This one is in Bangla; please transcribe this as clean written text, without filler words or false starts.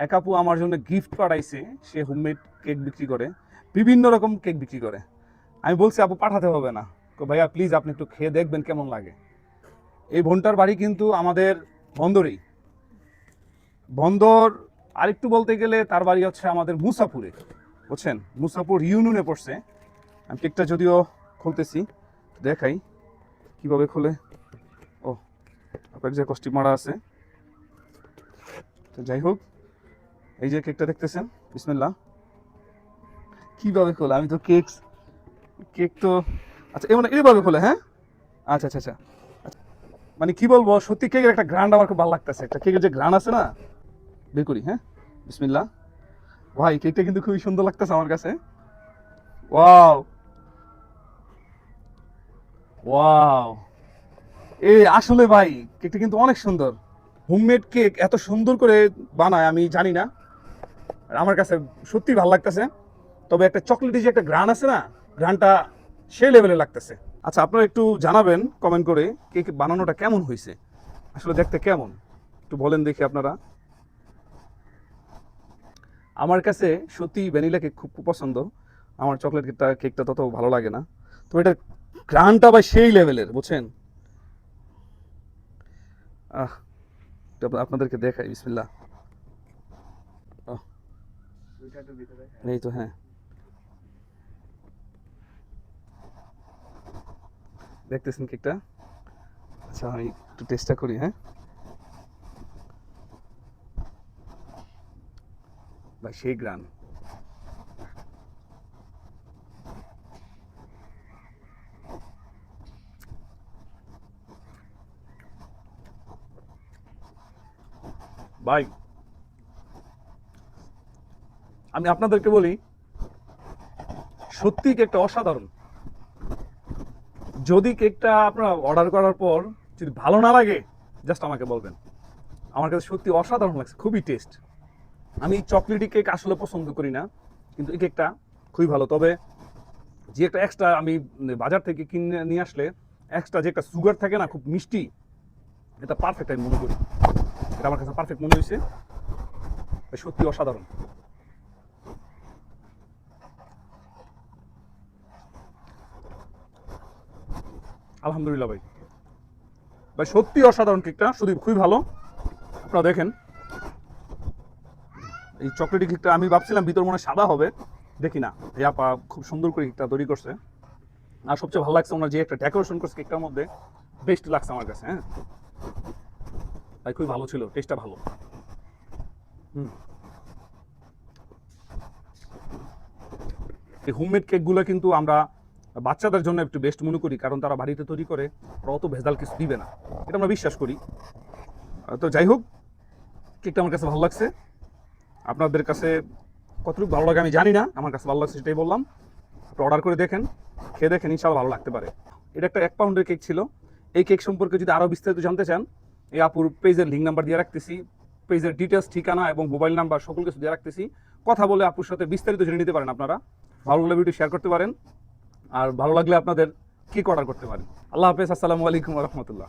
এক আপু আমার জন্য গিফট পাঠাইছে, সে হোমমেড কেক বিক্রি করে, বিভিন্ন রকম কেক বিক্রি করে। আমি বলছি আপু পাঠাতে হবে না, ভাইয়া প্লিজ আপনি একটু খেয়ে দেখবেন কেমন লাগে। এই বোনটার বাড়ি কিন্তু আমাদের বন্দরেই, বন্দর আরেকটু বলতে গেলে তার বাড়ি হচ্ছে আমাদের মুসাপুরে, বুঝছেন, মুসাপুর ইউনিয়নে পড়ছে। আমি কেকটা যদিও খুলতেছি, দেখাই কিভাবে খুলে। ও, আপনার যে কষ্টি মারা আছে। তো যাই হোক, এই যে কেকটা দেখতেছেন, বিসমিল্লাহ। কিভাবে খোলে, আমি তো কেক কেক তো আচ্ছা এমন এইভাবে খোলে, হ্যাঁ আচ্ছা আচ্ছা আচ্ছা। মানে কি বলবো, সত্যি কেকের একটা গ্রান্ড আমার খুব ভালো লাগতেছে, একটা কেকের যে গ্রান আছে না। বের করি, হ্যাঁ, বিসমিল্লাহ। ভাই কেকটা কিন্তু খুবই সুন্দর লাগতেছে আমার কাছে। ওয়াও ওয়াও, এই আসলে ভাই কেকটা কিন্তু অনেক সুন্দর। হোমমেড কেক এত সুন্দর করে বানায় আমি জানি না, আর আমার কাছে সত্যি ভালো লাগতেছে। তবে একটা চকলেটের যে একটা গ্রান আছে না, গ্রানটা সেই লেভেলে লাগতেছে। আচ্ছা আপনারা একটু জানাবেন কমেন্ট করে কেক বানানোটা কেমন হয়েছে, আসলে দেখতে কেমন, একটু বলেন দেখি আপনারা। আমার কাছে সত্যি ভ্যানিলা কেক খুব পছন্দ, আমার চকলেট কেকটা কেকটা তত ভালো লাগে না। তো এটা গ্রানটা ভাই সেই লেভেলের, বুঝছেন। আহ, এটা আপনাদেরকে দেখাই, বিসমিল্লাহ। আহ, এই তো, হ্যাঁ, দেখতেছেন কেকটা। আচ্ছা আমি একটু টেস্টটা করি, হ্যাঁ ভাই, সেই গ্রান। ভাই আমি আপনাদেরকে বলি, সত্যি কেকটা অসাধারণ। যদি কেকটা আপনারা অর্ডার করার পর যদি ভালো না লাগে, জাস্ট আমাকে বলবেন। আমার কাছে সত্যি অসাধারণ লাগছে, খুবই টেস্ট। আমি চকলেটি কেক আসলে পছন্দ করি না, কিন্তু এই কেকটা খুবই ভালো। তবে যে একটা এক্সট্রা আমি বাজার থেকে কিনে নিয়ে আসলে এক্সট্রা যে একটা সুগার থাকে না, খুব মিষ্টি, এটা পারফেক্ট আমি মনে করি। এটা আমার কাছে পারফেক্ট মনে হয়েছে, সত্যি অসাধারণ। আলহামদুলিল্লাহ ভাই, ভাই সত্যি অসাধারণ কেকটা, শুধু খুবই ভালো। আপনারা দেখেন এই চকলেটি কেকটা, আমি ভাবছিলাম ভিতর মনে হয় সাদা হবে, দেখি না, এই আপা খুব সুন্দর করে কেকটা তৈরি করছে। আর সবচেয়ে ভালো লাগছে ওনার যে একটা ডেকোরেশন করছে কেকটার মধ্যে, বেস্ট লাগছে আমার কাছে, হ্যাঁ তাই খুবই ভালো ছিল, টেস্টটা ভালো। হুম, এই হোমমেড কেকগুলো কিন্তু আমরা বাচ্চাদের জন্য একটু বেস্ট মনে করি, কারণ তারা বাড়িতে তৈরি করে, ওরা অত ভেজাল কিছু দিবে না, এটা আমরা বিশ্বাস করি। তো যাই হোক, কেকটা আমার কাছে ভালো লাগছে। আপনাদের কাছে কতটুকু ভালো লাগে আমি জানি না, আমার কাছে ভালো লাগছে সেটাই বললাম। আপনি অর্ডার করে দেখেন, খেয়ে দেখেন, ইনশাআল্লাহ ভালো লাগতে পারে। এটা একটা 1 পাউন্ডের কেক ছিল। এই কেক সম্পর্কে যদি আরও বিস্তারিত জানতে চান, এই আপুর পেজের লিঙ্ক নাম্বার দিয়ে রাখতেছি, পেজের ডিটেলস, ঠিকানা এবং মোবাইল নাম্বার সকল কিছু দিয়ে রাখতেছি। কথা বলে আপুর সাথে বিস্তারিত জেনে নিতে পারেন আপনারা। ভালো লাগলে ভিডিও শেয়ার করতে পারেন, আর ভালো লাগলে আপনাদের কেক অর্ডার করতে পারেন। আল্লাহ হাফেজ, আসসালামু আলাইকুম রহমতুল্লাহ।